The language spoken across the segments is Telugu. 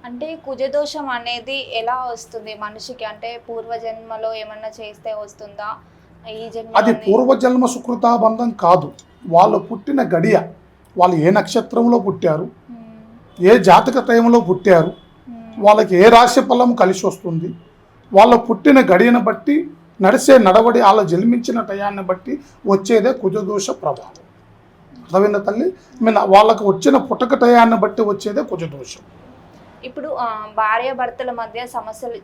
అంటే కుజదోషం అనేది ఎలా వస్తుంది మనిషికి? అంటే పూర్వజన్మలో ఏమన్నా చేస్తే వస్తుందా? ఈ అది జన్మలోనే పూర్వజన్మ సుకృతాబంధం కాదు. వాళ్ళు పుట్టిన గడియ, వాళ్ళు ఏ నక్షత్రంలో పుట్టారు, హ్మ్. ఏ జాతక టైంలో పుట్టారు, హ్మ్. వాళ్ళకి ఏ రాశి ఫలం కలిసి వస్తుంది, వాళ్ళ పుట్టిన గడియను బట్టి, నడిసే నడవడి, వాళ్ళ జన్మించిన టయాన్ని బట్టి వచ్చేదే కుజదోష ప్రభావం. అర్థమైందా తల్లి? వాళ్ళకి వచ్చిన పుట్టక టయాన్ని బట్టి వచ్చేదే కుజదోషం. ఇప్పుడు భార్యాభర్తల మధ్య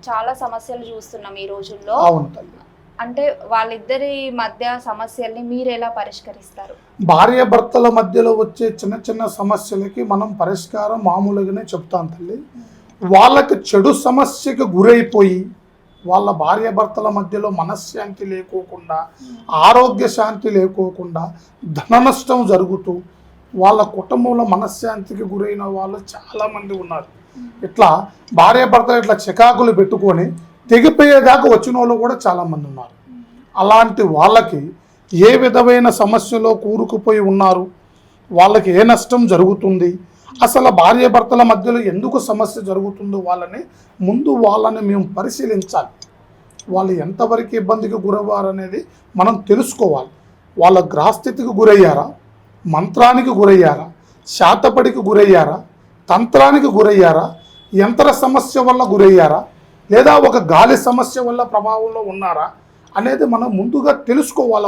చాలా సమస్యలు చూస్తున్నాం ఈ రోజుల్లో. అవును తల్లి. అంటే వాళ్ళిద్దరి మధ్య సమస్యల్ని మీరెలా పరిష్కరిస్తారు? భార్యాభర్తల మధ్యలో వచ్చే చిన్న చిన్న సమస్యలకి మనం పరిష్కారం మామూలుగానే చెప్తాం తల్లి. వాళ్ళకి చెడు సమస్యకు గురైపోయి వాళ్ళ భార్యాభర్తల మధ్యలో మనశ్శాంతి లేకోకుండా, ఆరోగ్య శాంతి లేకోకుండా, ధన నష్టం జరుగుతూ వాళ్ళ కుటుంబంలో మనశ్శాంతికి గురైన వాళ్ళు చాలామంది ఉన్నారు. ఇట్లా భార్యాభర్తలు ఇట్లా చికాకులు పెట్టుకొని తెగిపోయేదాకా వచ్చిన వాళ్ళు కూడా చాలామంది ఉన్నారు. అలాంటి వాళ్ళకి ఏ విధమైన సమస్యలో కూరుకుపోయి ఉన్నారు, వాళ్ళకి ఏ నష్టం జరుగుతుంది, అసలు భార్యాభర్తల మధ్యలో ఎందుకు సమస్య జరుగుతుందో వాళ్ళని మేము పరిశీలించాలి. వాళ్ళు ఎంతవరకు ఇబ్బందికి గురవ్వారనేది మనం తెలుసుకోవాలి. వాళ్ళ గ్రహస్థితికి గురయ్యారా, మంత్రానికి గురయ్యారా, శాతపడికి గురయ్యారా, తంత్రానికి గురయ్యారా, యంత్ర సమస్య వల్ల గురయ్యారా, లేదా ఒక గాలి సమస్య వల్ల ప్రభావంలో ఉన్నారా అనేది మనం ముందుగా తెలుసుకోవాలి.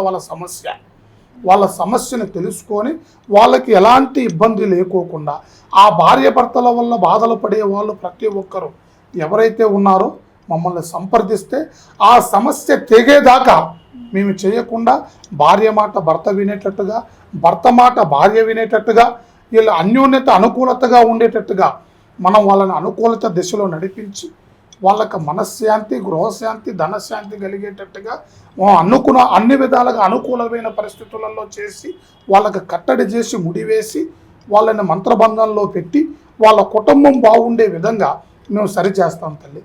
వాళ్ళ సమస్యను తెలుసుకొని వాళ్ళకి ఎలాంటి ఇబ్బంది లేకోకుండా, ఆ భార్యాభర్తల వల్ల బాధలు పడే వాళ్ళు ప్రతి ఒక్కరూ ఎవరైతే ఉన్నారో మమ్మల్ని సంప్రదిస్తే ఆ సమస్య తెగేదాకా మేము చేయకుండా, భార్య మాట భర్త వినేటట్టుగా, భర్త మాట భార్య వినేటట్టుగా, వీళ్ళ అన్యోన్యత అనుకూలతగా ఉండేటట్టుగా మనం వాళ్ళని అనుకూలత దిశలో నడిపించి వాళ్ళకి మనశ్శాంతి, గృహశాంతి, ధనశాంతి కలిగేటట్టుగా అనుకున్న అన్ని విధాలుగా అనుకూలమైన పరిస్థితులలో చేసి వాళ్ళకి కట్టడి చేసి ముడివేసి వాళ్ళని మంత్రబంధంలో పెట్టి వాళ్ళ కుటుంబం బాగుండే విధంగా మేము సరిచేస్తాం తల్లి.